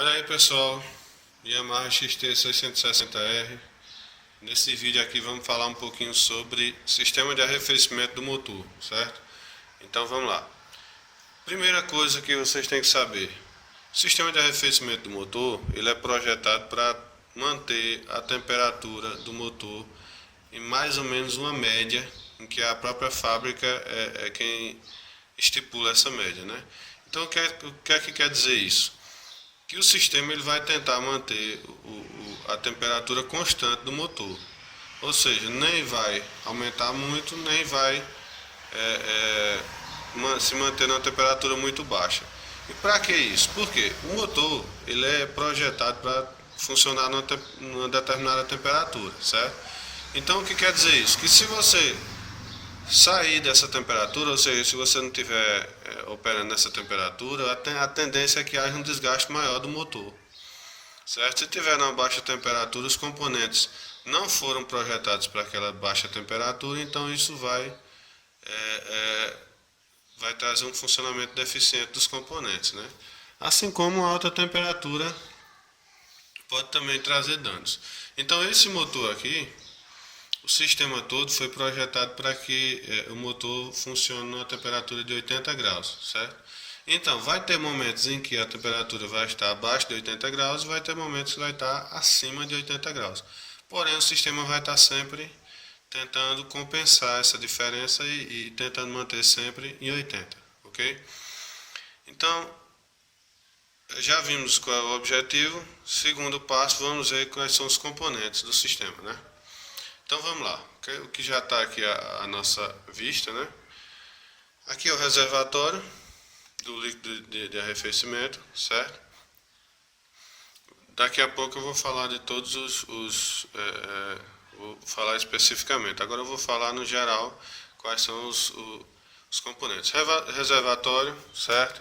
Olha aí pessoal, Yamaha XT660R. Nesse vídeo aqui vamos falar um pouquinho sobre sistema de arrefecimento do motor, certo? Então vamos lá. Primeira coisa que vocês têm que saber: o sistema de arrefecimento do motor ele é projetado para manter a temperatura do motor em mais ou menos uma média, em que a própria fábrica é quem estipula essa média, né? Então o que é que quer dizer isso? Que o sistema ele vai tentar manter a temperatura constante do motor, ou seja, nem vai aumentar muito, nem vai se manter numa temperatura muito baixa. E para que isso? Porque o motor ele é projetado para funcionar numa determinada temperatura, certo? Então o que quer dizer isso? Que se você sair dessa temperatura, ou seja, se você não estiver operando nessa temperatura, a tendência é que haja um desgaste maior do motor, certo? Se tiver numa baixa temperatura, os componentes não foram projetados para aquela baixa temperatura, então isso vai trazer um funcionamento deficiente dos componentes, né? Assim como a alta temperatura pode também trazer danos. Então esse motor aqui, o sistema todo foi projetado para que o motor funcione numa temperatura de 80 graus, certo? Então, vai ter momentos em que a temperatura vai estar abaixo de 80 graus e vai ter momentos que vai estar acima de 80 graus. Porém, o sistema vai estar sempre tentando compensar essa diferença e tentando manter sempre em 80, ok? Então, já vimos qual é o objetivo. Segundo passo, vamos ver quais são os componentes do sistema, né? Então vamos lá, o que já está aqui à nossa vista, né? Aqui é o reservatório do líquido de arrefecimento, certo? Daqui a pouco eu vou falar de todos vou falar especificamente. Agora eu vou falar no geral quais são os componentes. Reservatório, certo?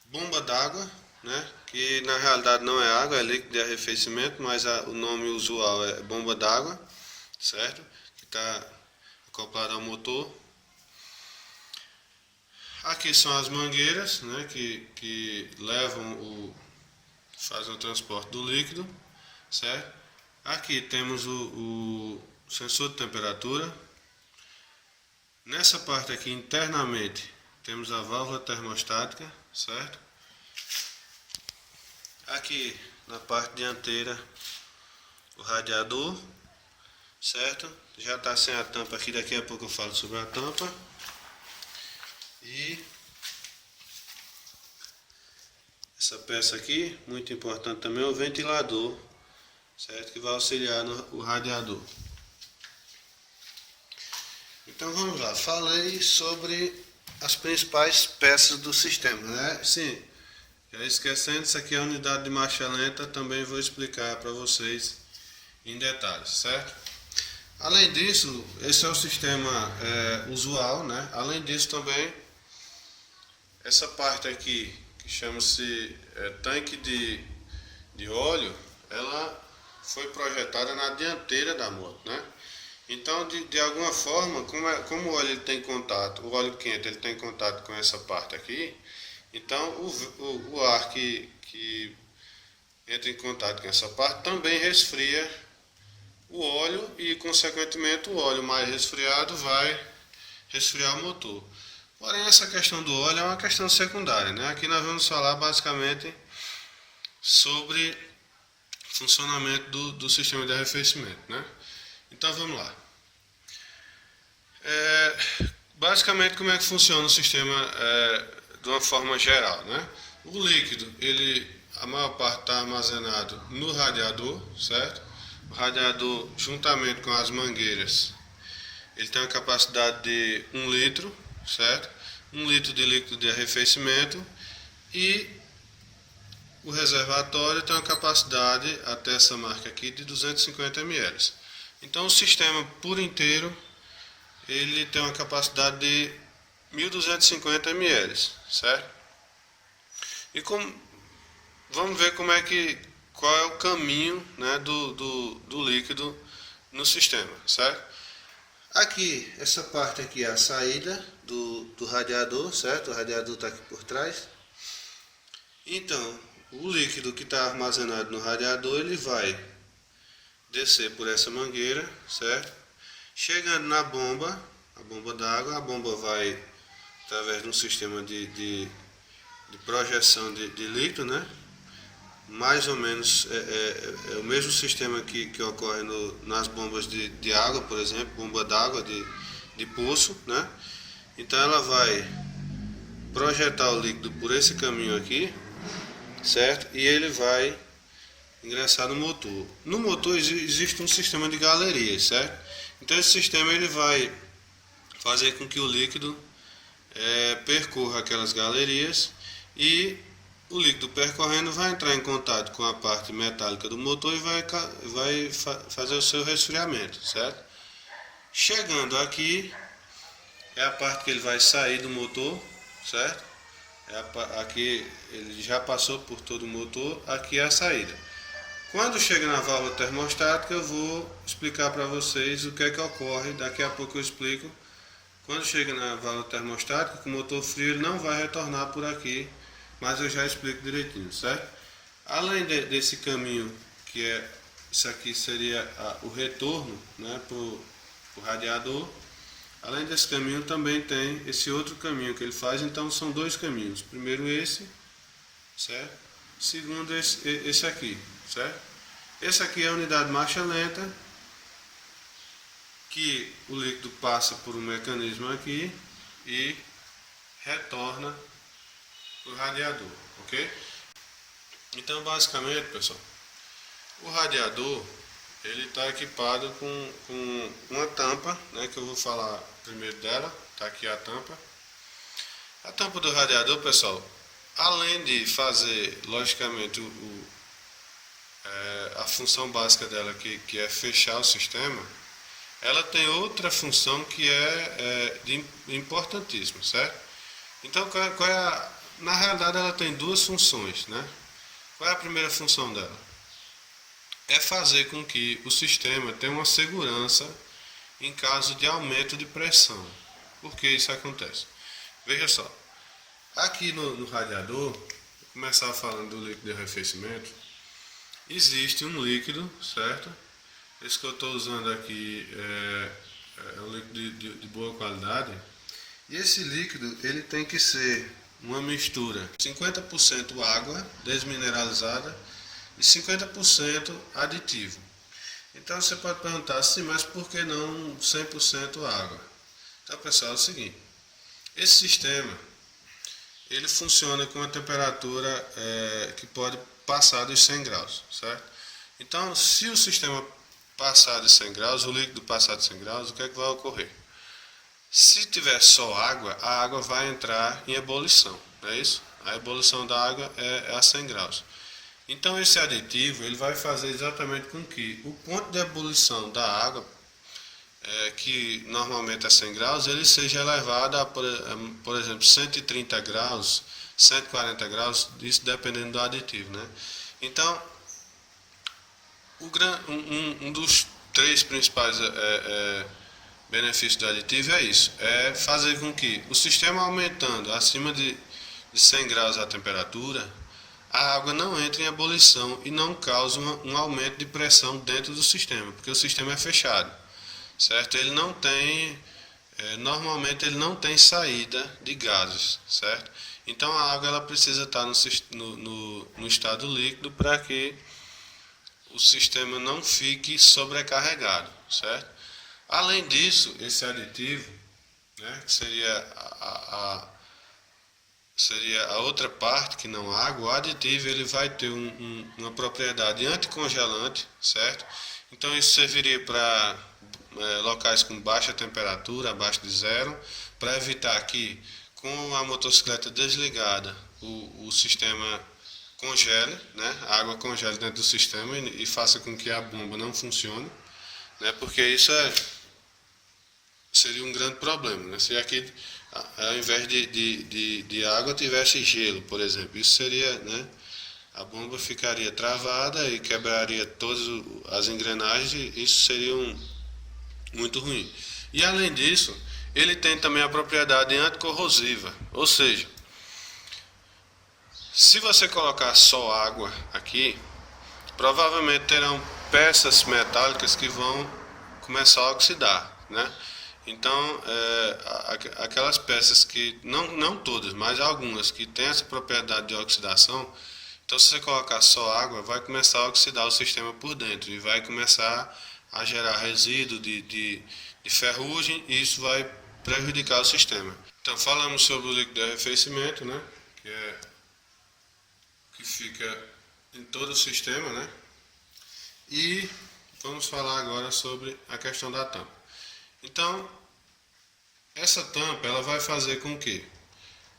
Bomba d'água, né? Que na realidade não é água, é líquido de arrefecimento, mas o nome usual é bomba d'água, certo? Que está acoplado ao motor. Aqui são as mangueiras, né? Que fazem o transporte do líquido, certo? Aqui temos o sensor de temperatura. Nessa parte aqui internamente temos a válvula termostática, certo? Aqui na parte dianteira o radiador, certo? Já está sem a tampa aqui, daqui a pouco eu falo sobre a tampa. E essa peça aqui, muito importante também, é o ventilador, certo? Que vai auxiliar no radiador. Então vamos lá, falei sobre as principais peças do sistema, né? Sim. Já esquecendo, isso aqui é a unidade de marcha lenta, também vou explicar para vocês em detalhes, certo? Além disso, esse é o sistema usual, né? Além disso também, essa parte aqui, que chama-se tanque de óleo, ela foi projetada na dianteira da moto, né? Então, de alguma forma, como o óleo ele tem contato, o óleo quente ele tem contato com essa parte aqui, então o ar que entra em contato com essa parte também resfria o óleo e, consequentemente, o óleo mais resfriado vai resfriar o motor. Porém, essa questão do óleo é uma questão secundária, né? Aqui nós vamos falar basicamente sobre o funcionamento do sistema de arrefecimento, né? Então vamos lá. Basicamente, como é que funciona o sistema de uma forma geral, né? O líquido, a maior parte está armazenado no radiador, certo? O radiador, juntamente com as mangueiras, ele tem uma capacidade de 1 litro, certo? 1 litro de líquido de arrefecimento, e o reservatório tem uma capacidade, até essa marca aqui, de 250 ml. Então o sistema por inteiro ele tem uma capacidade de 1250 ml, certo? E vamos ver qual é o caminho, né, do líquido no sistema, certo? Aqui, essa parte aqui é a saída do radiador, certo? O radiador está aqui por trás. Então, o líquido que está armazenado no radiador, ele vai descer por essa mangueira, certo? Chegando na bomba, a bomba d'água, a bomba vai através de um sistema de projeção de líquido, né? Mais ou menos é o mesmo sistema que ocorre nas bombas de água, por exemplo, bomba d'água de poço, né? Então ela vai projetar o líquido por esse caminho aqui, certo? E ele vai ingressar no motor. No motor existe um sistema de galerias, certo? Então esse sistema ele vai fazer com que o líquido percorra aquelas galerias e o líquido percorrendo vai entrar em contato com a parte metálica do motor e vai fazer o seu resfriamento, certo? Chegando aqui é a parte que ele vai sair do motor, certo? Aqui ele já passou por todo o motor, aqui é a saída. Quando chega na válvula termostática, eu vou explicar para vocês o que é que ocorre, daqui a pouco eu explico. Quando chega na válvula termostática, com o motor frio ele não vai retornar por aqui, mas eu já explico direitinho, certo? Além desse caminho, que isso aqui seria o retorno, né, para o radiador, além desse caminho também tem esse outro caminho que ele faz, então são dois caminhos. Primeiro esse, certo? Segundo esse aqui, certo? Esse aqui é a unidade de marcha lenta, que o líquido passa por um mecanismo aqui e retorna para o radiador, ok? Então basicamente, pessoal, o radiador ele está equipado com uma tampa, né, que eu vou falar primeiro dela. Está aqui a tampa. A tampa do radiador, pessoal, além de fazer logicamente a função básica dela, que é fechar o sistema, ela tem outra função que é importantíssima, certo? Então, na realidade ela tem duas funções, né? Qual é a primeira função dela? É fazer com que o sistema tenha uma segurança em caso de aumento de pressão. Por que isso acontece? Veja só, aqui no radiador, vou começar falando do líquido de arrefecimento. Existe um líquido, certo? Esse que eu estou usando aqui é um líquido de boa qualidade. E esse líquido ele tem que ser uma mistura 50% água desmineralizada e 50% aditivo. Então você pode perguntar assim, mas por que não 100% água? Então, pessoal, é o seguinte, esse sistema ele funciona com uma temperatura que pode passar dos 100 graus, certo? Então, se o sistema passar de 100 graus, o líquido passar de 100 graus, o que é que vai ocorrer? Se tiver só água, a água vai entrar em ebulição, não é isso? A ebulição da água é a 100 graus. Então esse aditivo ele vai fazer exatamente com que o ponto de ebulição da água, que normalmente é 100 graus, ele seja elevado a, por exemplo, 130 graus, 140 graus, isso dependendo do aditivo, né? Então, um dos três principais benefícios do aditivo é isso, é fazer com que o sistema aumentando acima de 100 graus a temperatura, a água não entre em ebulição e não cause um aumento de pressão dentro do sistema, porque o sistema é fechado, certo? Ele não tem, normalmente ele não tem saída de gases, certo? Então a água ela precisa estar no estado líquido para que o sistema não fique sobrecarregado, certo? Além disso, esse aditivo, né, que seria a outra parte que não a água, o aditivo ele vai ter uma propriedade anticongelante, certo? Então isso serviria para locais com baixa temperatura, abaixo de zero, para evitar que com a motocicleta desligada o sistema congele, né? A água congele dentro do sistema e faça com que a bomba não funcione, né? Porque isso seria um grande problema, né? Se aqui ao invés de água tivesse gelo, por exemplo, isso seria, né? A bomba ficaria travada e quebraria todas as engrenagens e isso seria muito ruim. E além disso, ele tem também a propriedade anticorrosiva, ou seja, Se você colocar só água aqui, provavelmente terão peças metálicas que vão começar a oxidar, né? Então, aquelas peças que, não todas, mas algumas que têm essa propriedade de oxidação, então se você colocar só água, vai começar a oxidar o sistema por dentro e vai começar a gerar resíduo de ferrugem, e isso vai prejudicar o sistema. Então, falamos sobre o líquido de arrefecimento, né? Que fica em todo o sistema, né? E vamos falar agora sobre a questão da tampa. Então, essa tampa ela vai fazer com que,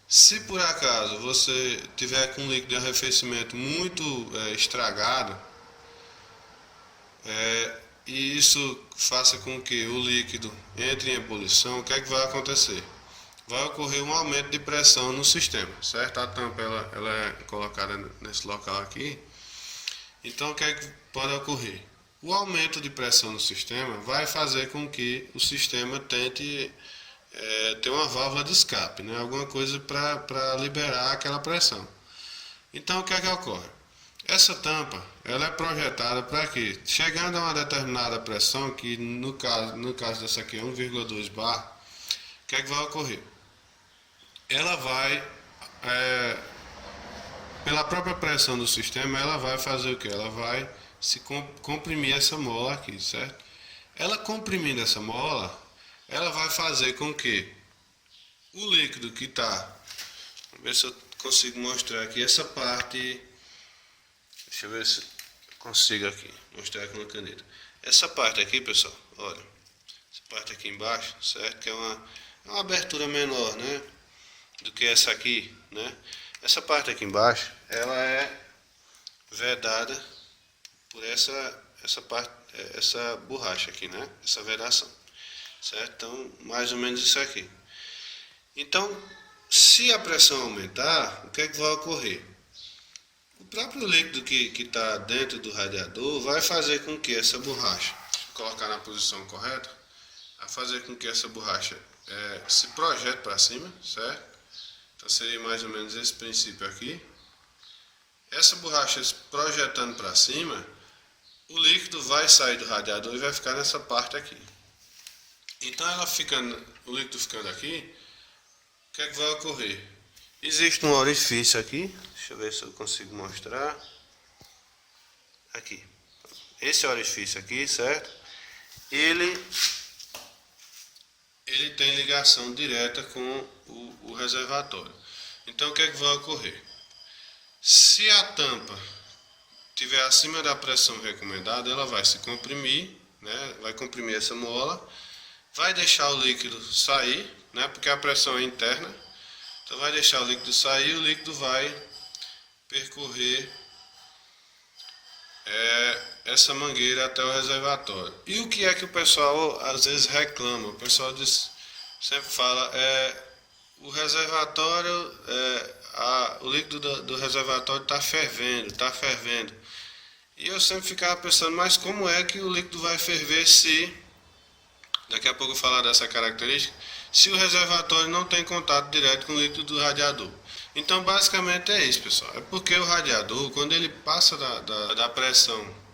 se por acaso você tiver com um líquido de arrefecimento muito estragado, e isso faça com que o líquido entre em ebulição, o que é que vai acontecer? Vai ocorrer um aumento de pressão no sistema, certo? A tampa ela é colocada nesse local aqui. Então, o que é que pode ocorrer? O aumento de pressão no sistema vai fazer com que o sistema tente ter uma válvula de escape, né? Alguma coisa para liberar aquela pressão. Então, o que é que ocorre? Essa tampa ela é projetada para que, chegando a uma determinada pressão, que no caso dessa aqui é 1,2 bar, o que é que vai ocorrer? Ela vai, pela própria pressão do sistema, ela vai fazer o que? Ela vai se comprimir essa mola aqui, certo? Ela comprimindo essa mola, ela vai fazer com que o líquido que está, vamos ver se eu consigo mostrar aqui essa parte, deixa eu ver se eu consigo aqui mostrar com uma caneta. Essa parte aqui, pessoal, olha, essa parte aqui embaixo, certo? Que é uma abertura menor, né, do que essa aqui, né? Essa parte aqui embaixo, ela é vedada por essa parte, essa borracha aqui, né? Essa vedação, certo? Então, mais ou menos isso aqui. Então, se a pressão aumentar, o que é que vai ocorrer? O próprio líquido que está dentro do radiador vai fazer com que essa borracha, deixa eu colocar na posição correta, vai fazer com que essa borracha se projete para cima, certo? Então seria mais ou menos esse princípio aqui. Essa borracha se projetando para cima, o líquido vai sair do radiador e vai ficar nessa parte aqui. Então o líquido ficando aqui, o que é que vai ocorrer? Existe um orifício aqui, deixa eu ver se eu consigo mostrar. Aqui. Esse orifício aqui, certo? Ele tem ligação direta com o reservatório. Então, o que é que vai ocorrer? Se a tampa estiver acima da pressão recomendada, ela vai se comprimir, né? Vai comprimir essa mola, vai deixar o líquido sair, né? Porque a pressão é interna. Então, vai deixar o líquido sair, o líquido vai percorrer essa mangueira até o reservatório. E o que é que o pessoal às vezes reclama? O pessoal sempre fala, o reservatório, o líquido do reservatório está fervendo. E eu sempre ficava pensando, mas como é que o líquido vai ferver se, daqui a pouco eu vou falar dessa característica, se o reservatório não tem contato direto com o líquido do radiador? Então, basicamente é isso, pessoal. É porque o radiador, quando ele passa da pressão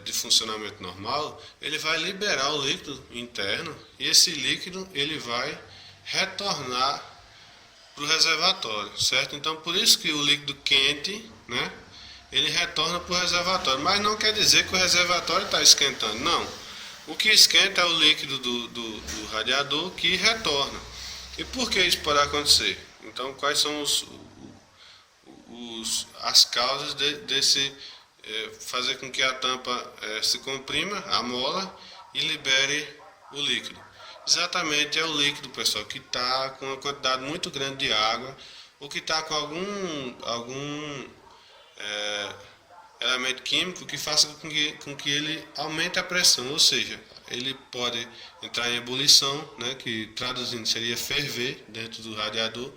de funcionamento normal, ele vai liberar o líquido interno e esse líquido ele vai retornar para o reservatório, certo? Então, por isso que o líquido quente, né, ele retorna para o reservatório. Mas não quer dizer que o reservatório está esquentando, não. O que esquenta é o líquido do radiador que retorna. E por que isso pode acontecer? Então, quais são as causas desse fazer com que a tampa se comprima, a mola, e libere o líquido? Exatamente é o líquido, pessoal, que está com uma quantidade muito grande de água, ou que está com algum elemento químico que faça com que ele aumente a pressão, ou seja, ele pode entrar em ebulição, né, que traduzindo seria ferver dentro do radiador.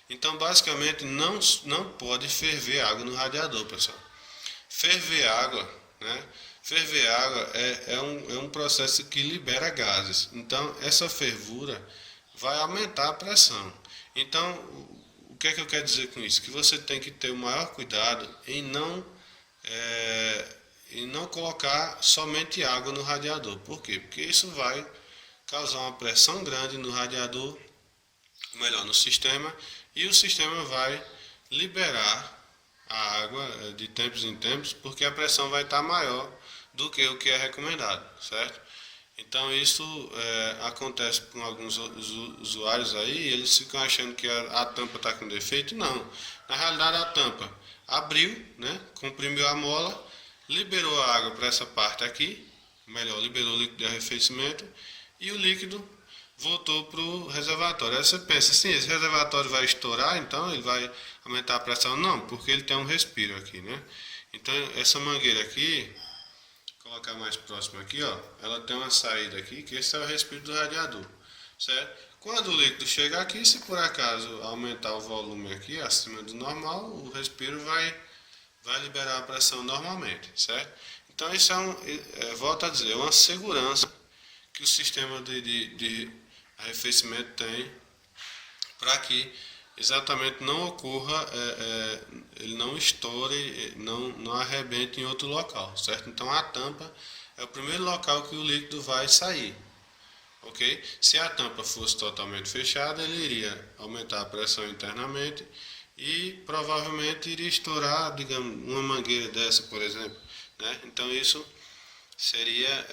Então, basicamente, não pode ferver água no radiador, pessoal. Ferver água, né? Ferver água é um processo que libera gases. Então, essa fervura vai aumentar a pressão. Então, o que é que eu quero dizer com isso? Que você tem que ter o maior cuidado em não colocar somente água no radiador. Por quê? Porque isso vai causar uma pressão grande no radiador, ou melhor, no sistema, e o sistema vai liberar a água de tempos em tempos, porque a pressão vai estar maior do que o que é recomendado, certo? Então isso acontece com alguns usuários aí, eles ficam achando que a tampa está com defeito. Não, na realidade a tampa abriu, né, comprimiu a mola, liberou a água para essa parte aqui, melhor, liberou o líquido de arrefecimento, e o líquido voltou para o reservatório. Aí você pensa assim, esse reservatório vai estourar, então ele vai aumentar a pressão? Não, porque ele tem um respiro aqui, né? Então essa mangueira aqui, colocar mais próximo aqui, ó, ela tem uma saída aqui, que esse é o respiro do radiador, certo? Quando o líquido chegar aqui, se por acaso aumentar o volume aqui acima do normal, o respiro vai liberar a pressão normalmente, certo? Então isso volto a dizer, é uma segurança que o sistema de arrefecimento tem para que exatamente não ocorra, ele não estoure, não arrebente em outro local, certo? Então a tampa é o primeiro local que o líquido vai sair, ok? Se a tampa fosse totalmente fechada, ele iria aumentar a pressão internamente e provavelmente iria estourar, digamos, uma mangueira dessa, por exemplo, né? Então isso seria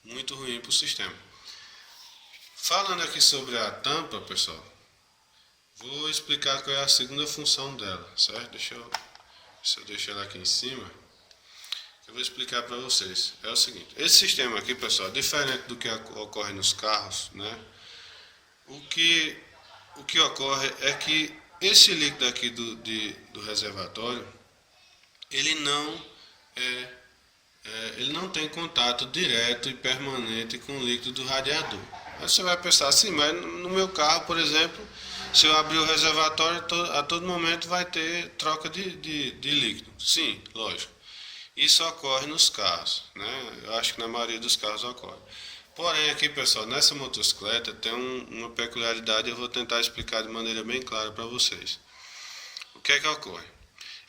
muito ruim para o sistema. Falando aqui sobre a tampa, pessoal, vou explicar qual é a segunda função dela, certo? Deixa eu deixar ela aqui em cima, que eu vou explicar para vocês. É o seguinte, esse sistema aqui, pessoal, diferente do que ocorre nos carros, né? O que ocorre é que esse líquido aqui do reservatório, ele não tem contato direto e permanente com o líquido do radiador. Aí você vai pensar assim, mas no meu carro, por exemplo, se eu abrir o reservatório, a todo momento vai ter troca de líquido. Sim, lógico. Isso ocorre nos carros, né? Eu acho que na maioria dos carros ocorre. Porém, aqui, pessoal, nessa motocicleta tem uma peculiaridade, eu vou tentar explicar de maneira bem clara para vocês. O que é que ocorre?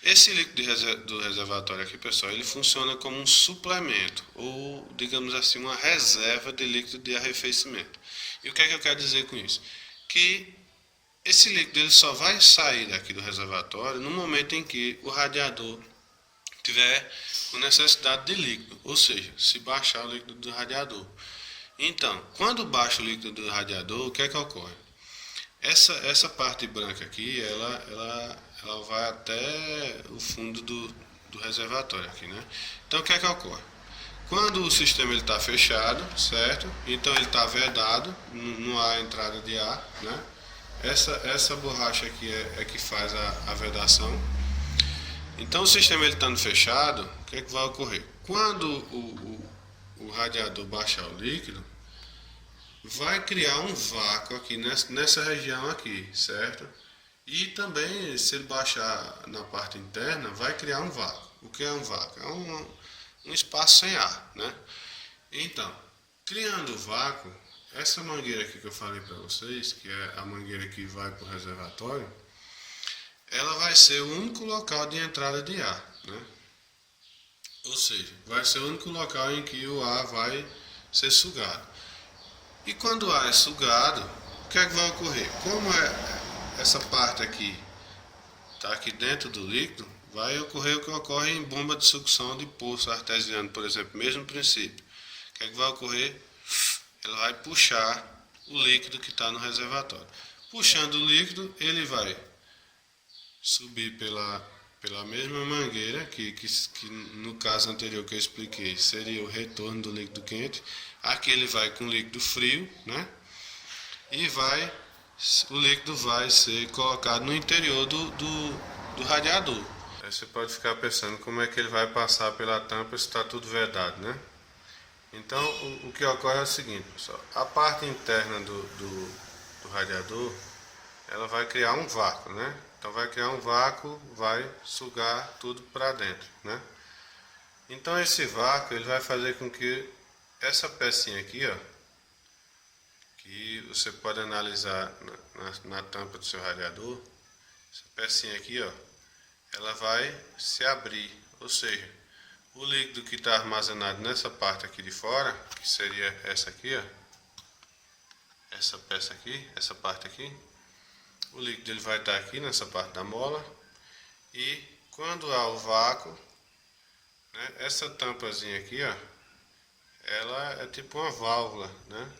Esse líquido do reservatório aqui, pessoal, ele funciona como um suplemento, ou, digamos assim, uma reserva de líquido de arrefecimento. E o que é que eu quero dizer com isso? Que esse líquido ele só vai sair daqui do reservatório no momento em que o radiador tiver com necessidade de líquido, ou seja, se baixar o líquido do radiador. Então, quando baixa o líquido do radiador, o que é que ocorre? Essa parte branca aqui, ela vai até o fundo do reservatório aqui, né? Então, o que é que ocorre? Quando o sistema está fechado, certo? Então ele está vedado, não há entrada de ar, né? Essa borracha aqui é que faz a vedação. Então o sistema estando fechado, o que é que vai ocorrer? Quando o radiador baixar o líquido, vai criar um vácuo aqui nessa região aqui, certo? E também, se ele baixar na parte interna, vai criar um vácuo. O que é um vácuo? É um espaço sem ar, né? Então, criando o vácuo, essa mangueira aqui que eu falei para vocês, que é a mangueira que vai para o reservatório, ela vai ser o único local de entrada de ar, né? Ou seja, vai ser o único local em que o ar vai ser sugado. E quando o ar é sugado, o que é que vai ocorrer? Como essa parte aqui está aqui dentro do líquido, vai ocorrer o que ocorre em bomba de sucção de poço artesiano, por exemplo, mesmo princípio. O que é que vai ocorrer? Ela vai puxar o líquido que está no reservatório. Puxando o líquido, ele vai subir pela mesma mangueira, que no caso anterior que eu expliquei, seria o retorno do líquido quente. Aqui ele vai com líquido frio, né? E o líquido vai ser colocado no interior do radiador. Aí você pode ficar pensando como é que ele vai passar pela tampa se está tudo vedado, né? Então o que ocorre é o seguinte, pessoal, a parte interna do radiador, ela vai criar um vácuo, né? Então vai criar um vácuo, vai sugar tudo para dentro, né? Então esse vácuo ele vai fazer com que essa pecinha aqui, ó, que você pode analisar na tampa do seu radiador, essa pecinha aqui, ó, ela vai se abrir, ou seja, o líquido que está armazenado nessa parte aqui de fora, que seria essa aqui, ó, essa peça aqui, essa parte aqui, o líquido ele vai estar aqui nessa parte da mola, e quando há o vácuo, né, essa tampazinha aqui, ó, ela é tipo uma válvula, né?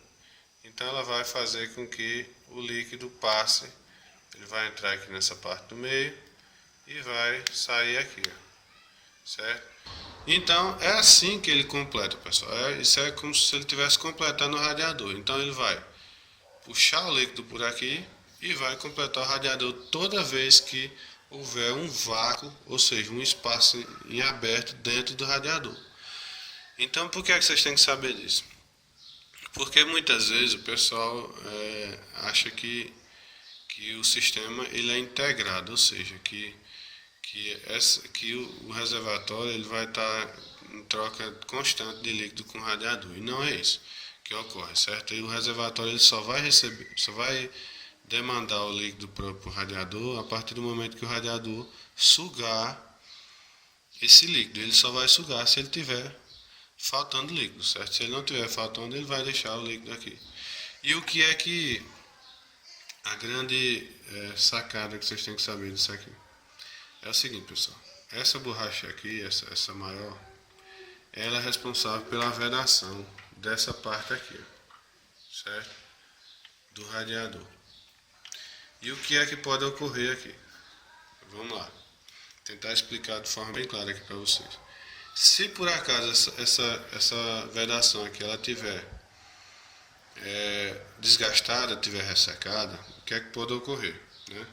Então ela vai fazer com que o líquido passe, ele vai entrar aqui nessa parte do meio e vai sair aqui, ó, certo? Então é assim que ele completa, pessoal. Isso é como se ele estivesse completando o radiador. Então ele vai puxar o líquido por aqui e vai completar o radiador toda vez que houver um vácuo, ou seja, um espaço em aberto dentro do radiador. Então por que é que vocês têm que saber disso? Porque muitas vezes o pessoal acha que o sistema ele é integrado, ou seja, que o reservatório ele vai estar em troca constante de líquido com o radiador, e não é isso que ocorre, certo? E o reservatório ele só vai demandar o líquido para o radiador a partir do momento que o radiador sugar esse líquido. Ele só vai sugar se ele tiver faltando líquido, certo? Se ele não tiver faltando, ele vai deixar o líquido aqui. E o que é que a grande sacada que vocês têm que saber disso aqui é o seguinte, pessoal. Essa borracha aqui, essa maior, ela é responsável pela vedação dessa parte aqui, certo? Do radiador. E o que é que pode ocorrer aqui? Vamos lá. Tentar explicar de forma bem clara aqui para vocês. Se por acaso essa vedação aqui ela tiver desgastada, tiver ressecada, o que é que pode ocorrer, né?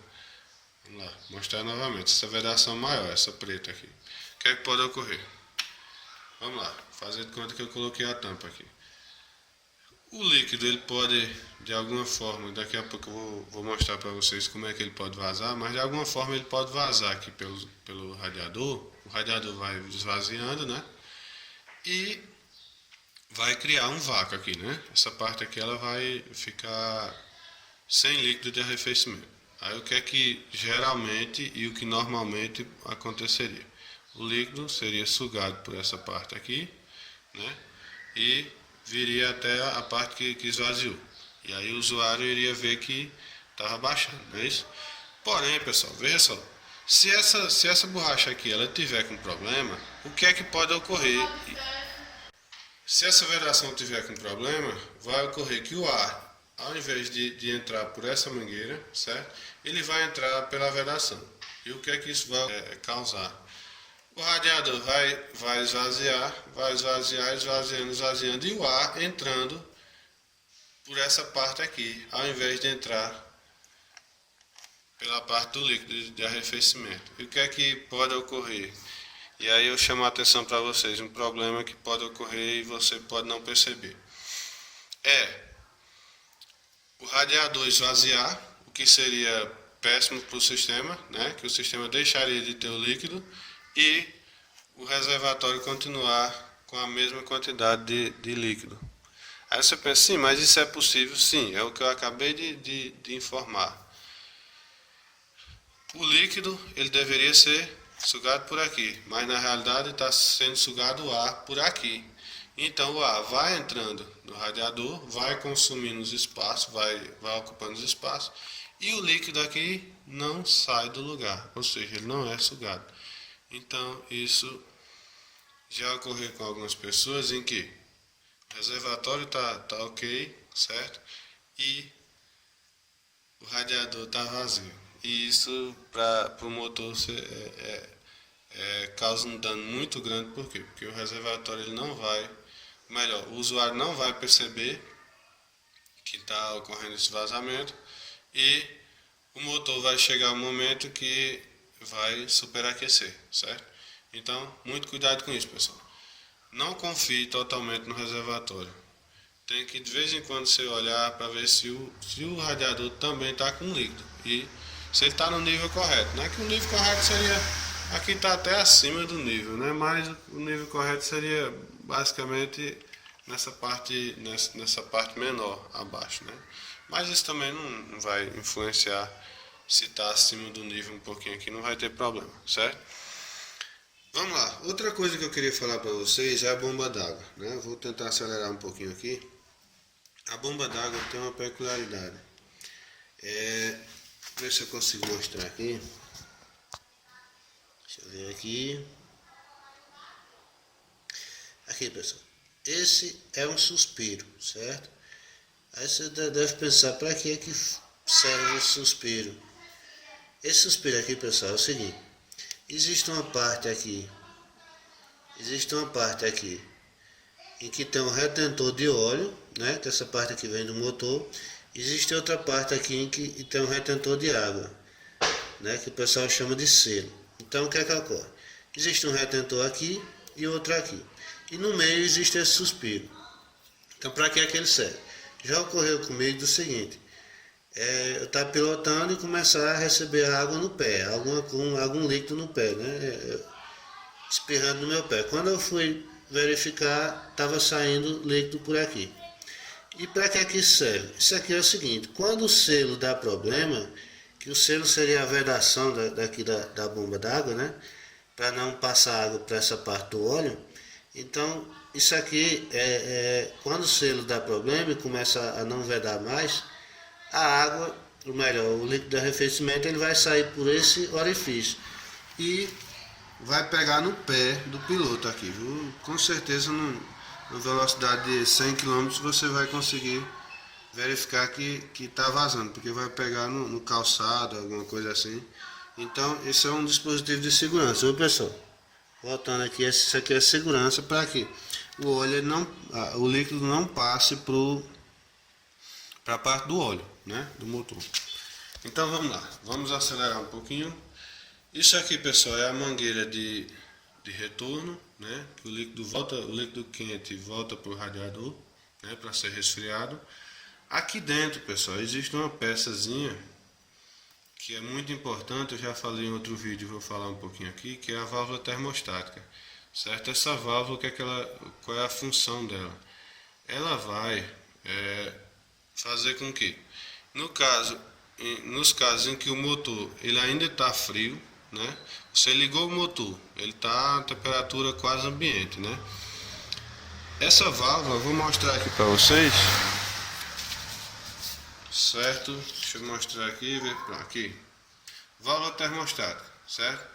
Vamos lá, mostrar novamente essa vedação maior, essa preta aqui. O que é que pode ocorrer? Vamos lá, fazer de conta que eu coloquei a tampa aqui. O líquido ele pode, de alguma forma, daqui a pouco eu vou mostrar para vocês como é que ele pode vazar, mas de alguma forma ele pode vazar aqui pelo radiador. O radiador vai esvaziando, né? E vai criar um vácuo aqui, né? Essa parte aqui ela vai ficar sem líquido de arrefecimento. Aí o que é que geralmente e o que normalmente aconteceria? O líquido seria sugado por essa parte aqui, né? E viria até a parte que esvaziou. E aí o usuário iria ver que estava baixando, não é isso? Porém, pessoal, veja só. Se essa borracha aqui ela tiver com problema, o que é que pode ocorrer? Se essa vedação tiver com problema, vai ocorrer que o ar, ao invés de entrar por essa mangueira, certo? Ele vai entrar pela vedação. E o que é que isso vai causar? O radiador vai esvaziando, e o ar entrando por essa parte aqui, ao invés de entrar pela parte do líquido de arrefecimento. E o que é que pode ocorrer? E aí eu chamo a atenção para vocês, um problema que pode ocorrer e você pode não perceber. O radiador esvaziar, o que seria péssimo para o sistema, né? Que o sistema deixaria de ter o líquido, e o reservatório continuar com a mesma quantidade de líquido. Aí você pensa, sim, mas isso é possível? Sim, é o que eu acabei de informar. O líquido ele deveria ser sugado por aqui, mas na realidade está sendo sugado o ar por aqui. Então o ar vai entrando no radiador, vai consumindo os espaços, vai ocupando os espaços, e o líquido aqui não sai do lugar, ou seja, ele não é sugado. Então isso já ocorreu com algumas pessoas em que o reservatório tá ok, certo? E o radiador está vazio. E isso para o motor causa um dano muito grande. Por quê? Porque o reservatório ele não vai, melhor, o usuário não vai perceber que está ocorrendo esse vazamento, e o motor vai chegar um momento que vai superaquecer, certo? Então, muito cuidado com isso, pessoal. Não confie totalmente no reservatório. Tem que de vez em quando você olhar para ver se o radiador também está com líquido e se ele está no nível correto. Não é que o nível correto seria, aqui está até acima do nível, né? Mas o nível correto seria basicamente nessa parte menor abaixo, né? Mas isso também não vai influenciar Se está acima do nível um pouquinho aqui, não vai ter problema, certo? Vamos lá. Outra coisa que eu queria falar para vocês é a bomba d'água, né? Vou tentar acelerar um pouquinho aqui. A bomba d'água tem uma peculiaridade. Ver se eu consigo mostrar aqui. Deixa eu ver aqui. Aqui, pessoal. Esse é um suspiro, certo? Aí você deve pensar, para que é que serve esse suspiro? Esse suspiro aqui, pessoal, é o seguinte. Existe uma parte aqui em que tem um retentor de óleo, né? Que essa parte aqui vem do motor. Existe outra parte aqui em que tem um retentor de água, né? Que o pessoal chama de selo. Então, o que é que ocorre? Existe um retentor aqui e outro aqui. E no meio existe esse suspiro. Então, para que é que ele serve? Já ocorreu comigo do seguinte. Eu estava pilotando e começar a receber água no pé, algum líquido no pé, né? Espirrando no meu pé. Quando eu fui verificar, estava saindo líquido por aqui. E para que aqui serve? Isso aqui é o seguinte, quando o selo dá problema, que o selo seria a vedação daqui da bomba d'água, né? Para não passar água para essa parte do óleo. Então, isso aqui, quando o selo dá problema e começa a não vedar mais, a água, ou melhor, o líquido de arrefecimento, ele vai sair por esse orifício e vai pegar no pé do piloto aqui, viu? Com certeza, na velocidade de 100 km, você vai conseguir verificar que está vazando, porque vai pegar no calçado, alguma coisa assim. Então, esse é um dispositivo de segurança, viu, pessoal? Voltando aqui, isso aqui é segurança para que o óleo o líquido não passe para a parte do óleo, né, do motor. Então vamos lá, vamos acelerar um pouquinho. Isso aqui, pessoal, é a mangueira de retorno, né, que o líquido quente volta para o radiador, né, para ser resfriado. Aqui dentro, pessoal, existe uma peçazinha que é muito importante, eu já falei em outro vídeo, vou falar um pouquinho aqui, que é a válvula termostática, certo? Essa válvula, qual é a função dela? Ela vai fazer com que, nos casos em que o motor ele ainda está frio, né? Você ligou o motor, ele está a temperatura quase ambiente, né? Essa válvula, eu vou mostrar aqui para vocês, certo? Deixa eu mostrar aqui, aqui, válvula termostática, certo?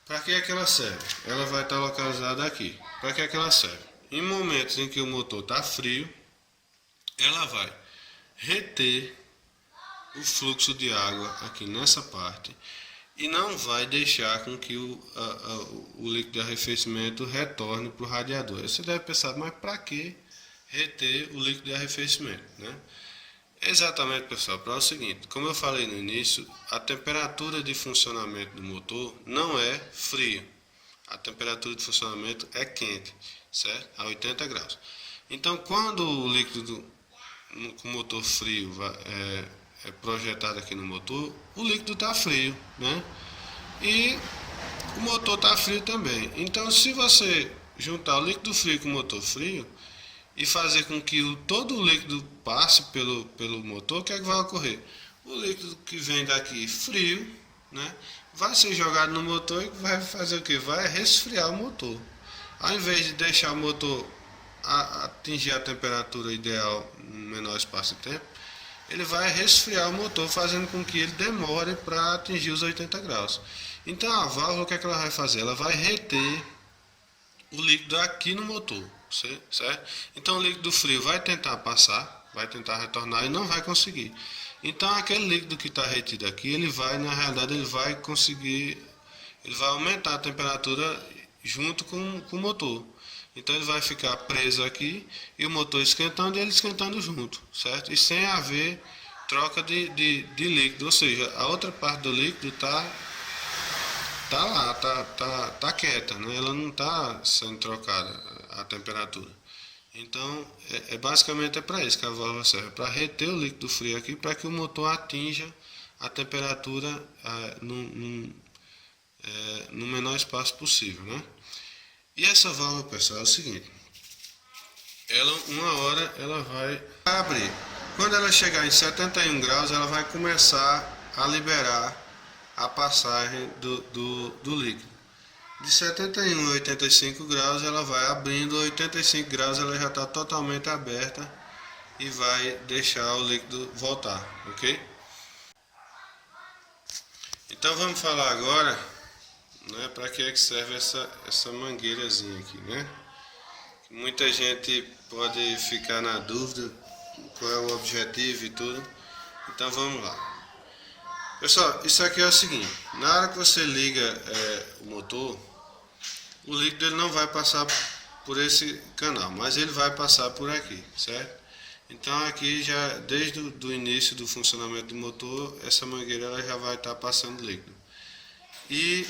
Para que é que ela serve? Ela vai estar localizada aqui. Para que é que ela serve? Em momentos em que o motor está frio, ela vai reter o fluxo de água aqui nessa parte e não vai deixar com que o líquido de arrefecimento retorne para o radiador. Você deve pensar, mas para que reter o líquido de arrefecimento, né? Exatamente, pessoal, para o seguinte, como eu falei no início, a temperatura de funcionamento do motor não é frio, a temperatura de funcionamento é quente, certo? A 80 graus. Então, quando o líquido com o motor frio é projetado aqui no motor, o líquido está frio, né? E o motor está frio também. Então, se você juntar o líquido frio com o motor frio, e fazer com que todo o líquido passe pelo motor, o que é que vai ocorrer? O líquido que vem daqui frio, né, vai ser jogado no motor e vai fazer o que? Vai resfriar o motor. Ao invés de deixar o motor atingir a temperatura ideal no menor espaço de tempo, ele vai resfriar o motor, fazendo com que ele demore para atingir os 80 graus. Então a válvula, o que é que ela vai fazer? Ela vai reter o líquido aqui no motor, certo? Então o líquido frio vai tentar passar, vai tentar retornar e não vai conseguir. Então aquele líquido que está retido aqui, na realidade ele vai aumentar a temperatura junto com o motor. Então ele vai ficar preso aqui e o motor esquentando e ele esquentando junto, certo? E sem haver troca de líquido, ou seja, a outra parte do líquido tá lá, tá quieta, né? Ela não está sendo trocada a temperatura. Então, basicamente para isso que a válvula serve, para reter o líquido frio aqui, para que o motor atinja a temperatura no menor espaço possível, né? E essa válvula, pessoal, é o seguinte, uma hora ela vai abrir. Quando ela chegar em 71 graus, ela vai começar a liberar a passagem do líquido. De 71 a 85 graus ela vai abrindo, 85 graus ela já está totalmente aberta e vai deixar o líquido voltar, ok? Então vamos falar agora, né, para que é que serve essa mangueirazinha aqui, né? Muita gente pode ficar na dúvida qual é o objetivo e tudo. Então vamos lá. Pessoal, isso aqui é o seguinte: na hora que você liga o motor, o líquido ele não vai passar por esse canal, mas ele vai passar por aqui, certo? Então aqui já desde o início do funcionamento do motor, essa mangueira ela já vai estar passando líquido. E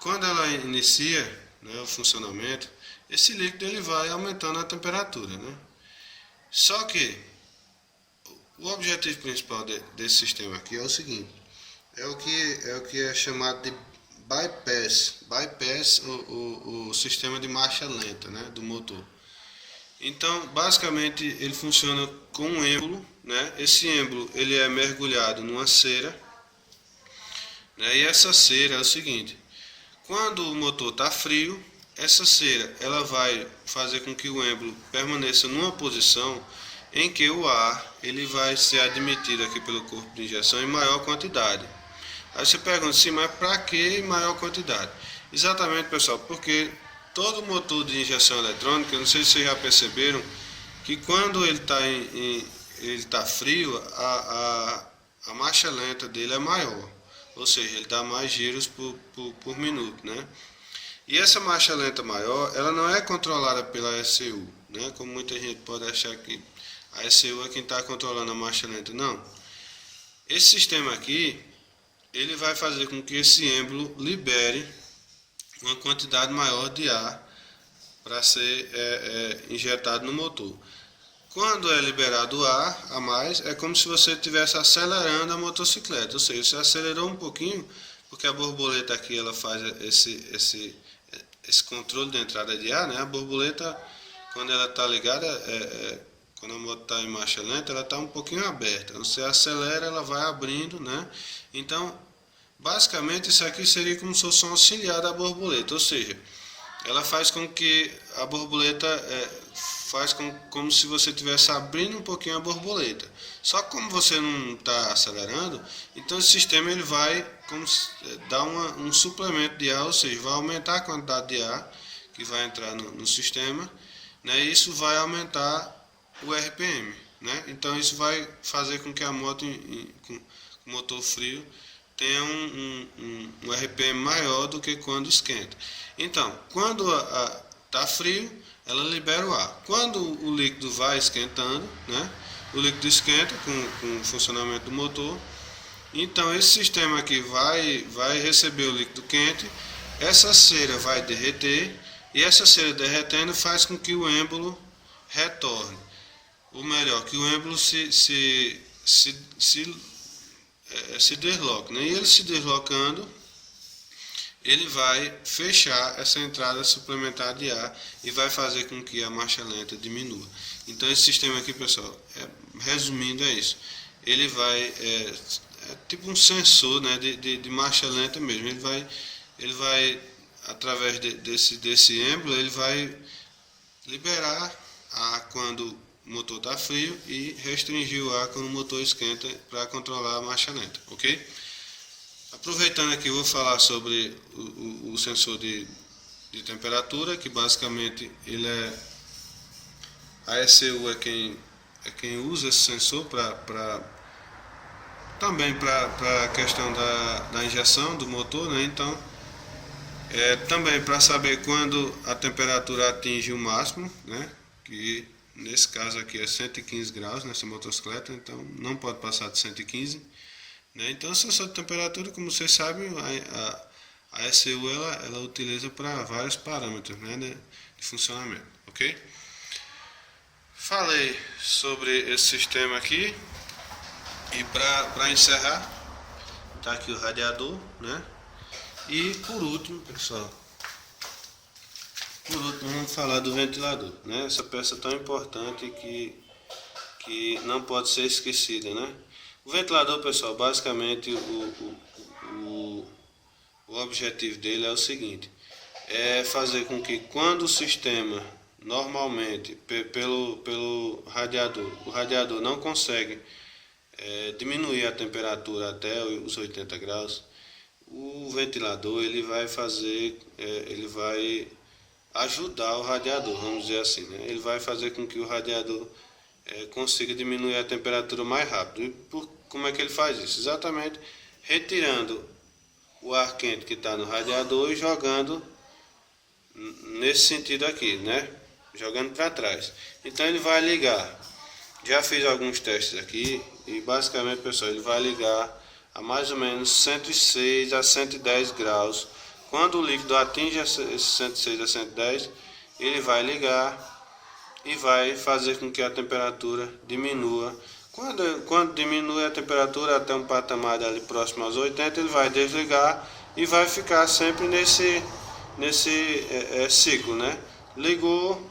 quando ela inicia, né, o funcionamento, esse líquido ele vai aumentando a temperatura, né? Só que o objetivo principal desse sistema aqui é o seguinte: é o que é chamado de bypass o sistema de marcha lenta, né, do motor. Então, basicamente, ele funciona com um êmbolo, né? Esse êmbolo ele é mergulhado numa cera, né? E essa cera é o seguinte: quando o motor está frio, essa cera ela vai fazer com que o êmbolo permaneça numa posição em que o ar ele vai ser admitido aqui pelo corpo de injeção em maior quantidade. Aí você pergunta assim, mas para que em maior quantidade? Exatamente, pessoal, porque todo motor de injeção eletrônica, não sei se vocês já perceberam, que quando ele está frio, a marcha lenta dele é maior, ou seja, ele dá mais giros por minuto, né? E essa marcha lenta maior, ela não é controlada pela ECU, né? Como muita gente pode achar que a ECU é quem está controlando a marcha lenta. Não. Esse sistema aqui, ele vai fazer com que esse êmbolo libere uma quantidade maior de ar para ser injetado no motor. Quando é liberado o ar a mais, é como se você estivesse acelerando a motocicleta, ou seja, você acelerou um pouquinho, porque a borboleta aqui ela faz esse controle de entrada de ar, né? A borboleta, quando ela está ligada, quando a moto está em marcha lenta, ela está um pouquinho aberta. Você acelera, ela vai abrindo, né? Então, basicamente, isso aqui seria como se fosse um auxiliar da borboleta, ou seja, ela faz com que a borboleta como se você estivesse abrindo um pouquinho a borboleta. Só que como você não está acelerando, então esse sistema ele vai dar um suplemento de ar, ou seja, vai aumentar a quantidade de ar que vai entrar no sistema, né? E isso vai aumentar o RPM, né? Então isso vai fazer com que a moto com motor frio tenha um RPM maior do que quando esquenta. Então, quando está frio, ela libera o ar. Quando o líquido vai esquentando, né? O líquido esquenta com o funcionamento do motor. Então esse sistema aqui vai receber o líquido quente, essa cera vai derreter, e essa cera derretendo faz com que o êmbolo retorne. Ou melhor, que o êmbolo se desloque, né? E ele se deslocando, ele vai fechar essa entrada suplementar de ar e vai fazer com que a marcha lenta diminua. Então esse sistema aqui, pessoal, resumindo é isso. Ele vai é tipo um sensor, né, de marcha lenta mesmo. Ele vai através desse êmbolo, ele vai liberar ar quando o motor está frio e restringir o ar quando o motor esquenta para controlar a marcha lenta, ok? Aproveitando aqui, eu vou falar sobre o sensor de temperatura, que basicamente a ECU é quem usa esse sensor também para a questão da injeção do motor, né? Então, também para saber quando a temperatura atinge o máximo, né? Que nesse caso aqui é 115 graus nessa motocicleta, então não pode passar de 115. Né? Então, o sensor de temperatura, como vocês sabem, a ECU ela utiliza para vários parâmetros, né, de funcionamento, ok? Falei sobre esse sistema aqui e para encerrar, tá aqui o radiador, né? E por último, pessoal, vamos falar do ventilador, né? Essa peça tão importante que não pode ser esquecida, né? O ventilador, pessoal, basicamente o objetivo dele é o seguinte: é fazer com que quando o sistema normalmente pelo radiador, o radiador não consegue diminuir a temperatura até os 80 graus, o ventilador ele vai fazer, ele vai ajudar o radiador, vamos dizer assim, né? Ele vai fazer com que o radiador consiga diminuir a temperatura mais rápido. E como é que ele faz isso? Exatamente retirando o ar quente que está no radiador e jogando nesse sentido aqui, né? Jogando para trás. Então ele vai ligar. Já fiz alguns testes aqui e basicamente, pessoal, ele vai ligar a mais ou menos 106 a 110 graus. Quando o líquido atinge esses 106 a 110, ele vai ligar e vai fazer com que a temperatura diminua. Quando diminui a temperatura até um patamar ali próximo aos 80, ele vai desligar e vai ficar sempre nesse ciclo, né? Ligou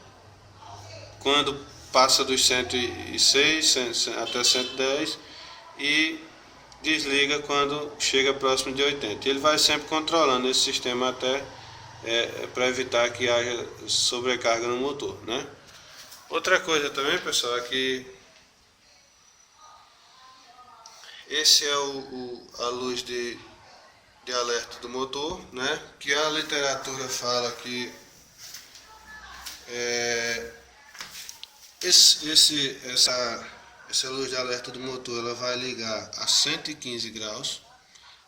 quando passa dos 106 até 110 e desliga quando chega próximo de 80. Ele vai sempre controlando esse sistema até para evitar que haja sobrecarga no motor, né? Outra coisa também, pessoal, é que esse é a luz de alerta do motor, né? Que a literatura fala que essa luz de alerta do motor ela vai ligar a 115 graus,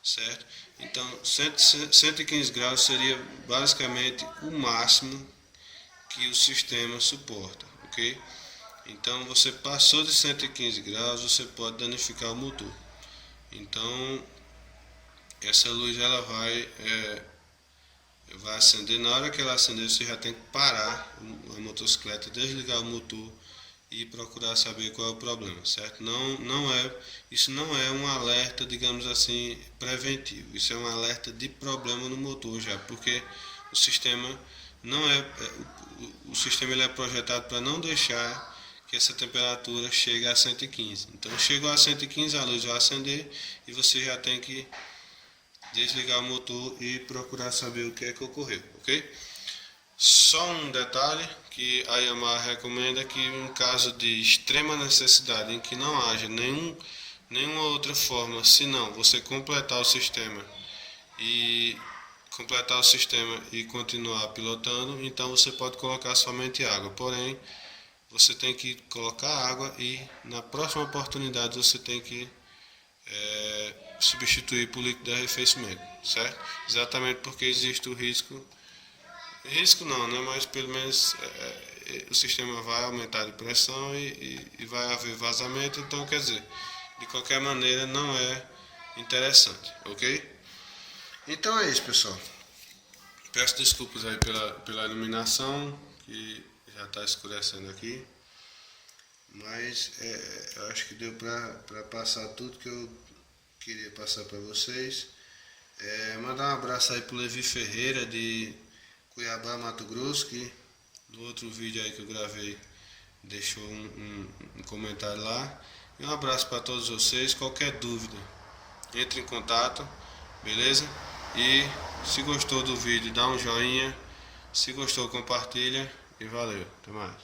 certo? Então 115 graus seria basicamente o máximo que o sistema suporta, ok? Então você passou de 115 graus, você pode danificar o motor. Então essa luz ela vai acender. Na hora que ela acender, você já tem que parar a motocicleta, desligar o motor e procurar saber qual é o problema, certo? Isso não é um alerta, digamos assim, preventivo. Isso é um alerta de problema no motor já, porque o sistema o sistema ele é projetado para não deixar que essa temperatura chegue a 115. Então chegou a 115, a luz vai acender e você já tem que desligar o motor e procurar saber o que é que ocorreu, ok? Só um detalhe que a Yamaha recomenda que em caso de extrema necessidade, em que não haja nenhuma outra forma senão você completar o sistema e continuar pilotando, então você pode colocar somente água. Porém, você tem que colocar água e na próxima oportunidade você tem que substituir por líquido de arrefecimento, certo? Exatamente porque existe o risco não, né? Mas pelo menos o sistema vai aumentar de pressão e vai haver vazamento, então quer dizer, de qualquer maneira não é interessante, ok? Então é isso, pessoal. Peço desculpas aí pela iluminação, que já está escurecendo aqui, mas eu acho que deu para passar tudo que eu queria passar para vocês. Mandar um abraço aí pro Levi Ferreira de Cuiabá, Mato Grosso, que no outro vídeo aí que eu gravei deixou um comentário lá. E um abraço para todos vocês. Qualquer dúvida, entre em contato, beleza? E se gostou do vídeo, dá um joinha. Se gostou, compartilha. E valeu, até mais.